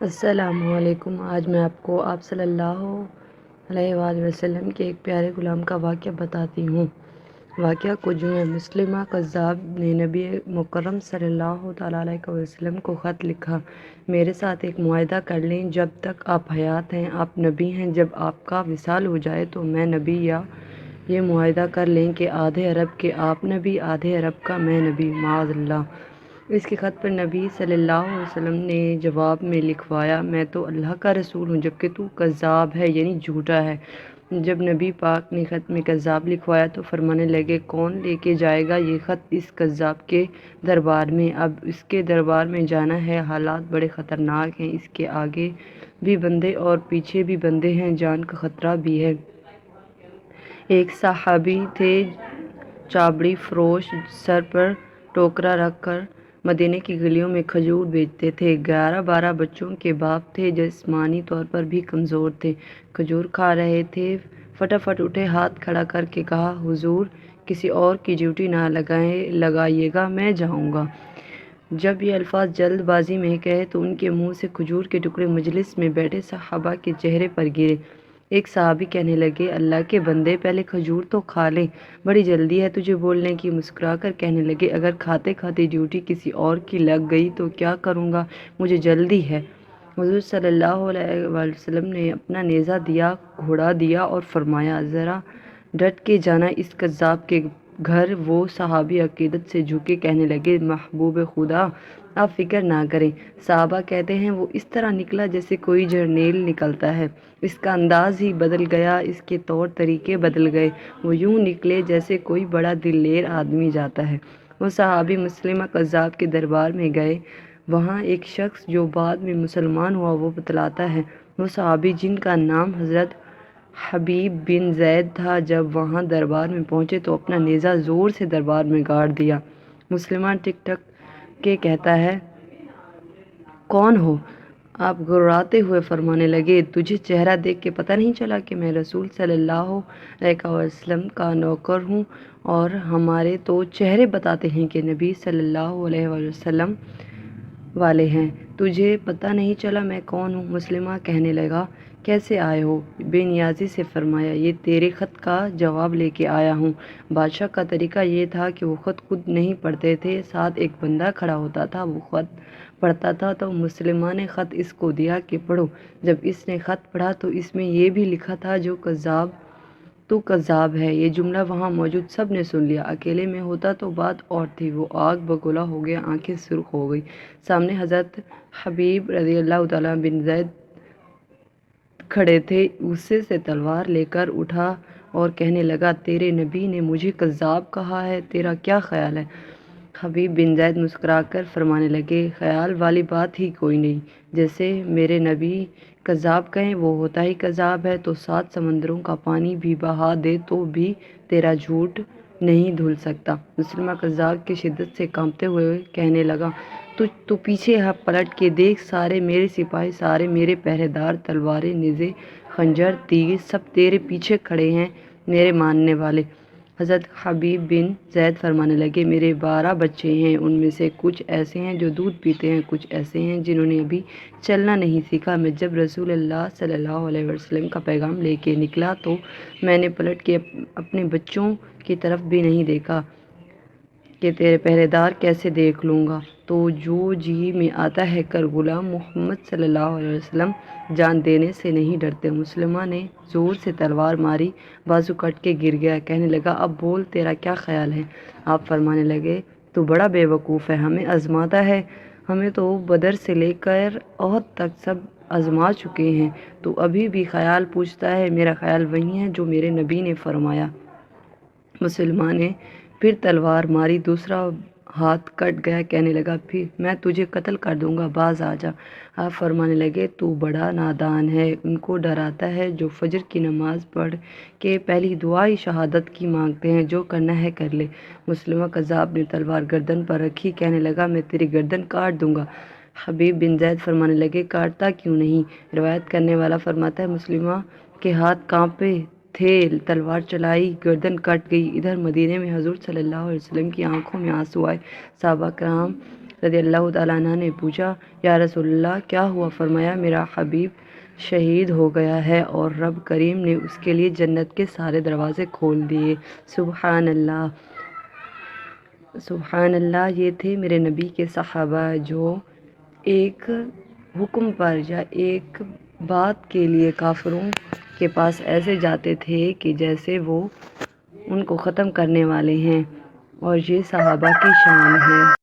السلام علیکم۔ آج میں آپ کو آپ صلی اللہ علیہ وآلہ وسلم کے ایک پیارے غلام کا واقعہ بتاتی ہوں۔ واقعہ کچھ یوں ہے، مسلمہ قذاب نے نبی مکرم صلی اللہ تعالیٰ علیہ وسلم کو خط لکھا، میرے ساتھ ایک معاہدہ کر لیں، جب تک آپ حیات ہیں آپ نبی ہیں، جب آپ کا وصال ہو جائے تو میں نبی، یا یہ معاہدہ کر لیں کہ آدھے عرب کے آپ نبی، آدھے عرب کا میں نبی، معاذ اللہ۔ اس کے خط پر نبی صلی اللہ علیہ وسلم نے جواب میں لکھوایا، میں تو اللہ کا رسول ہوں جبکہ تو کذاب ہے، یعنی جھوٹا ہے۔ جب نبی پاک نے خط میں کذاب لکھوایا تو فرمانے لگے، کون لے کے جائے گا یہ خط اس کذاب کے دربار میں؟ اب اس کے دربار میں جانا ہے، حالات بڑے خطرناک ہیں، اس کے آگے بھی بندے اور پیچھے بھی بندے ہیں، جان کا خطرہ بھی ہے۔ ایک صحابی تھے چابڑی فروش، سر پر ٹوکرا رکھ کر مدینے کی گلیوں میں کھجور بیچتے تھے۔ 11-12 بچوں کے باپ تھے، جسمانی طور پر بھی کمزور تھے، کھجور کھا رہے تھے۔ فٹافٹ اٹھے، ہاتھ کھڑا کر کے کہا، حضور کسی اور کی ڈیوٹی نہ لگائیے گا، میں جاؤں گا۔ جب یہ الفاظ جلد بازی میں کہے تو ان کے منہ سے کھجور کے ٹکڑے مجلس میں بیٹھے صحابہ کے چہرے پر گرے۔ ایک صحابی کہنے لگے، اللہ کے بندے پہلے کھجور تو کھا لے، بڑی جلدی ہے تجھے بولنے کی۔ مسکرا کر کہنے لگے، اگر کھاتے کھاتے ڈیوٹی کسی اور کی لگ گئی تو کیا کروں گا، مجھے جلدی ہے۔ حضور صلی اللہ علیہ وآلہ وسلم نے اپنا نیزہ دیا، گھوڑا دیا اور فرمایا، ذرا ڈٹ کے جانا اس کذاب کے گھر۔ وہ صحابی عقیدت سے جھکے، کہنے لگے، محبوب خدا آپ فکر نہ کریں۔ صحابہ کہتے ہیں، وہ اس طرح نکلا جیسے کوئی جرنیل نکلتا ہے، اس کا انداز ہی بدل گیا، اس کے طور طریقے بدل گئے، وہ یوں نکلے جیسے کوئی بڑا دلیر آدمی جاتا ہے۔ وہ صحابی مسلمہ قذاب کے دربار میں گئے، وہاں ایک شخص جو بعد میں مسلمان ہوا وہ بتلاتا ہے، وہ صحابی جن کا نام حضرت حبیب بن زید تھا، جب وہاں دربار میں پہنچے تو اپنا نیزہ زور سے دربار میں گاڑ دیا۔ مسلمان ٹک ٹک کے کہتا ہے، کون ہو؟ آپ گھبراتے ہوئے فرمانے لگے، تجھے چہرہ دیکھ کے پتہ نہیں چلا کہ میں رسول صلی اللہ علیہ وسلم کا نوکر ہوں؟ اور ہمارے تو چہرے بتاتے ہیں کہ نبی صلی اللہ علیہ وسلم والے ہیں، تجھے پتہ نہیں چلا میں کون ہوں؟ مسلمہ کہنے لگا، کیسے آئے ہو؟ بے نیازی سے فرمایا، یہ تیرے خط کا جواب لے کے آیا ہوں۔ بادشاہ کا طریقہ یہ تھا کہ وہ خط خود نہیں پڑھتے تھے، ساتھ ایک بندہ کھڑا ہوتا تھا، وہ خط پڑھتا تھا تو مسلمہ نے خط اس کو دیا کہ پڑھو۔ جب اس نے خط پڑھا تو اس میں یہ بھی لکھا تھا، تو کذاب ہے۔ یہ جملہ وہاں موجود سب نے سن لیا، اکیلے میں ہوتا تو بات اور تھی۔ وہ آگ بگولا ہو گیا، آنکھیں سرخ ہو گئی۔ سامنے حضرت حبیب رضی اللہ تعالیٰ بن زید کھڑے تھے، غصے سے تلوار لے کر اٹھا اور کہنے لگا، تیرے نبی نے مجھے کذاب کہا ہے، تیرا کیا خیال ہے؟ حبیب بن زید مسکرا کر فرمانے لگے، خیال والی بات ہی کوئی نہیں، جیسے میرے نبی کذاب کہیں وہ ہوتا ہی کذاب ہے، تو 7 سمندروں کا پانی بھی بہا دے تو بھی تیرا جھوٹ نہیں دھل سکتا۔ مسلمہ قذاب کی شدت سے کانپتے ہوئے کہنے لگا، تو پیچھے پلٹ کے دیکھ، سارے میرے سپاہی، سارے میرے پہرے دار، تلواریں، نیزے، خنجر، تیر، سب تیرے پیچھے کھڑے ہیں، میرے ماننے والے۔ حضرت حبیب بن زید فرمانے لگے، میرے 12 بچے ہیں، ان میں سے کچھ ایسے ہیں جو دودھ پیتے ہیں، کچھ ایسے ہیں جنہوں نے ابھی چلنا نہیں سیکھا۔ میں جب رسول اللہ صلی اللہ علیہ وسلم کا پیغام لے کے نکلا تو میں نے پلٹ کے اپنے بچوں کی طرف بھی نہیں دیکھا کہ تیرے پہرے دار کیسے دیکھ لوں گا، تو جو جی میں آتا ہے کر۔ غلام محمد صلی اللہ علیہ وسلم جان دینے سے نہیں ڈرتے۔ مسلمہ نے زور سے تلوار ماری، بازو کٹ کے گر گیا، کہنے لگا، اب بول تیرا کیا خیال ہے؟ آپ فرمانے لگے، تو بڑا بے وقوف ہے، ہمیں آزماتا ہے، ہمیں تو بدر سے لے کر احد تک سب آزما چکے ہیں، تو ابھی بھی خیال پوچھتا ہے؟ میرا خیال وہی ہے جو میرے نبی نے فرمایا۔ مسلمہ نے پھر تلوار ماری، دوسرا ہاتھ کٹ گیا، کہنے لگا، پھر میں تجھے قتل کر دوں گا، باز آ جا۔ آپ فرمانے لگے، تو بڑا نادان ہے، ان کو ڈراتا ہے جو فجر کی نماز پڑھ کے پہلی دعا ہی شہادت کی مانگتے ہیں، جو کرنا ہے کر لے۔ مسلمہ قذاب نے تلوار گردن پر رکھی، کہنے لگا، میں تیری گردن کاٹ دوں گا۔ حبیب بن زید فرمانے لگے، کاٹتا کیوں نہیں؟ روایت کرنے والا فرماتا ہے، مسلمہ کے ہاتھ کانپے تھے، تلوار چلائی، گردن کٹ گئی۔ ادھر مدینے میں حضور صلی اللہ علیہ وسلم کی آنکھوں میں آنسو آئے، صحابہ کرام رضی اللہ تعالیٰ عنہ نے پوچھا، یا رسول اللہ کیا ہوا؟ فرمایا، میرا حبیب شہید ہو گیا ہے اور رب کریم نے اس کے لیے جنت کے سارے دروازے کھول دیے۔ سبحان اللہ، سبحان اللہ۔ یہ تھے میرے نبی کے صحابہ جو ایک حکم پر یا ایک بات کے لیے کافروں کے پاس ایسے جاتے تھے کہ جیسے وہ ان کو ختم کرنے والے ہیں، اور یہ صحابہ کی شان ہے۔